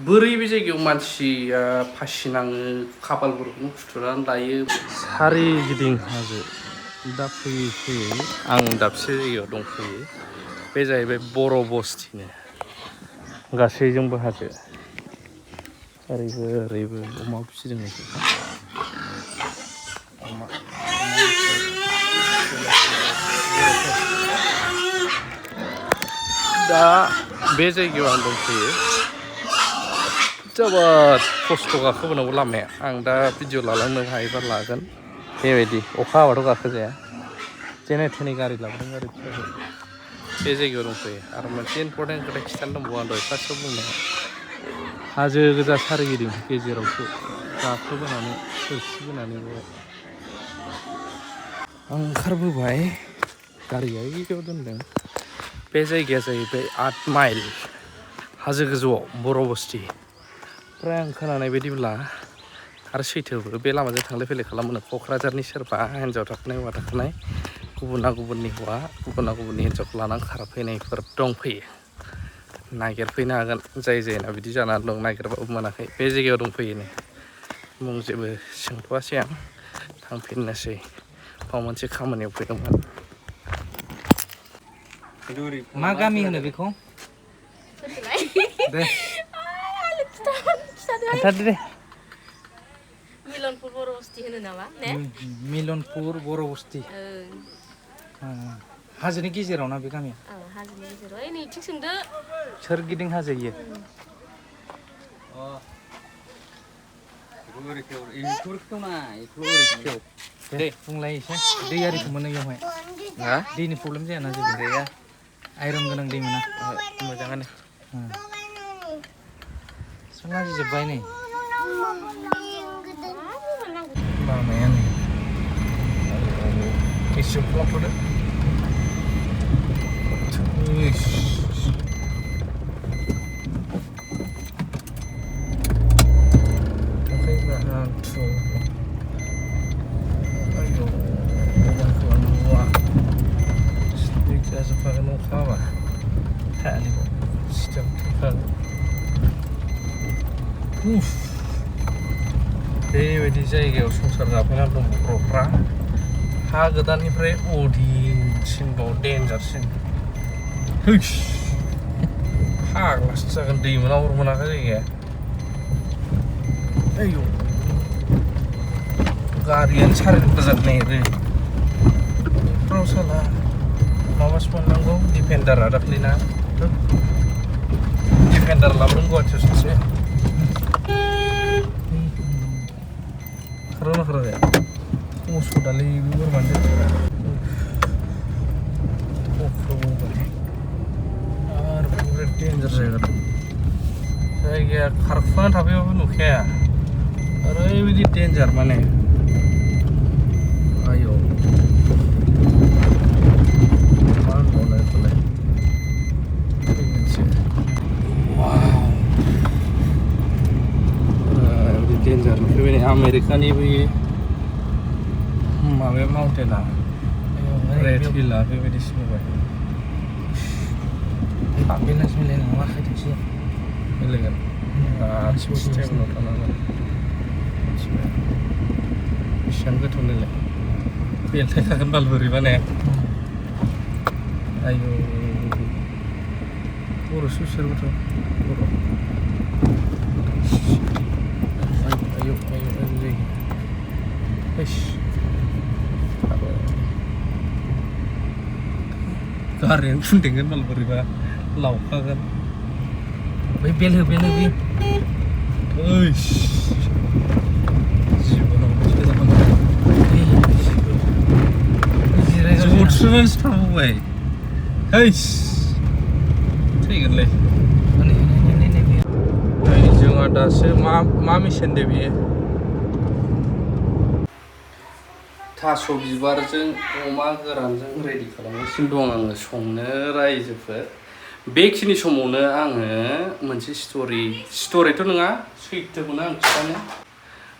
बोरै बे जायगायाव मानसिया फासि नाङो खाफालफोरखौनो फुथुनानै लायो सारिगिदिं हाजो दा फैयै फैयै आं दाबसे जायगायाव दंफैयो बे जाहैबाय बर' बस्तिनो गासैजोंबो हाजो ओरैबो ओरैबो अमा फिसिदों अमा दा बे जायगायाव आं दंफैयो जोबोद खस्थ' गाखोबोनांगौ लामाया आं दा भिडिअ लालांनो हायोबा लागोन बेबायदि अखा हाबाथ' गाखोजाया जेने थेने गारि लाबोदों गारि फिसाखौ बे जायगायाव दंफैयो आरो मोनसे इम्परटेन्ट खोथा खिथानो दंबावो आं दहाय फार्स्टआव बुंनाया हाजो गोजा सारिगिदिं गेजेरावसो गाखोबोनानै सौसिबोनानै आं ओंखारबोबाय गारिया ओइयाव दोनदों बे जायगाया जाहैबाय 8 माइल हाजो गोजौआव बर' बस्ति ओमफ्राय आं खोनानाय बायदिब्ला आरो सैथोबो बे लामाजों थांलाय फैलाय खालामो क'क्राझारनि सोरबा हिन्जाव थाखानाय हौवा थाखानाय गुबुना गुबुननि हौवा गुबुना गुबुननि हिन्जावखौ लानानै खारफैनायफोर दंफैयो नागिरफैनो हागोन जाय जायना बिदि जानानै दं नागिरबाबो मोनाखै बे जायगायाव दंफैयो मुं जेबो सोंथ'वासै आं थांफिननोसै बाव मोनसे खामानियाव फैदोंमोन मा गामि होनो बेखौ दे खोन्थादो दे मिलनपुर बर' बस्ति होनो नामा ने मिलनपुर बर' बस्ति हाजोनि गेजेराव ना बे गामिया हाजोनि गेजेराव ओइ नैथिं सोंदो सोरगिदिं हाजो इयो दे बुंलाय एसे दै आरिखौ मोनो इयावहाय दैनि प्रब्लेम जायाना जेबो गैया आइरन गोनां दै मोना मोजाङानो सना जोब्बाय नै लामायानो एसे खालामथ'दो Pakai nuka apa? Tak ni pun setiap tukang. बेबायदि जायगायाव संसार जाफैना दं बर'फ्रा हा गोदाननिफ्राय अदिनसिनबाव देन्जारसिन फाग्लासो जागोन दै मोना अर मोनाखै जायगाया आयौ गारियानो साराय गोजान नागिरो फ्राव साला माबासो मोननांगौ डिफेन्डारा दाख्लैना डिफेन्डार लाबोदों गुवाहाटियाव सासे खारना खाराया मोसौ दालै बोरमानो आरो बिराद डेन्जार जायगा दं जायगाया खारखुना थाफैबाबो नुखाया ओरैबायदि डेन्जार माने आयौ डेन्जार नुफैबाय आमेरिकानि बै माबाया माउन्टेना रेड हिलआ बेबायदिसो नुबाय बेलासि मिलाय नङा खायथांसो मिलायगोन गासिबो स्टेबनाव थानांगोन बेसेबां गोथौ नालाय बेलथायखागोन बाल बोरैबा ने आयौ बर' सोरबोथ' बर' ayo lagi garing pun dengan malah beriba lauka kan bel bi Sudah sampai, Tinggal जों दासो मा मिशन दे बियो थास' बिबारजों अमा गोरानजों रेडि खालामगासिनो दं आङो संनो रायजोफोर बेखिनि समावनो आङो मोनसे स्ट'रिथ' नङा सैथोखौनो आं खिथानो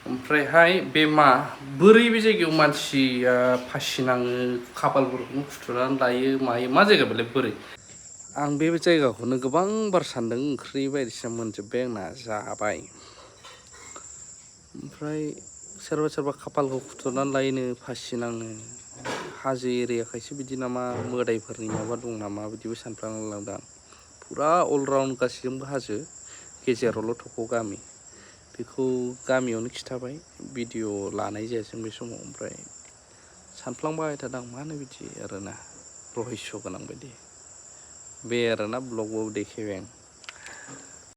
ओमफ्रायहाय बे बोरै बे जायगायाव मानसिया फासि नाङो खाफालफोरखौनो फुथुनानै लायो मायो मा जायगा बेलाय बोरै आं बे जायगाखौनो गोबां बार सान्दों ओंख्रि बायदिसिना मोनजोब्बाय आंना जाबाय ओमफ्राय सोरबा सोरबा खाफालखौ फुथुरनानै लायोनो फासि नांनो हाजो एरियाखायसो बिदि नामा मोदायफोरनि माबा दं नामा बिदिबो सानफ्लांलाय लांदां फुरा अलराउन्ड गासैजोंबो हाजो गेजेरावल' थख' गामि बेखौ गामियावनो खिथाबाय भिडिअ' लानाय जायासै बे समाव ओमफ्राय सानफ्लांबाय थादों मानो बिदि आरोना रहस्य गोनां बायदि बे आरोना ब्लगाव देखायबाय आं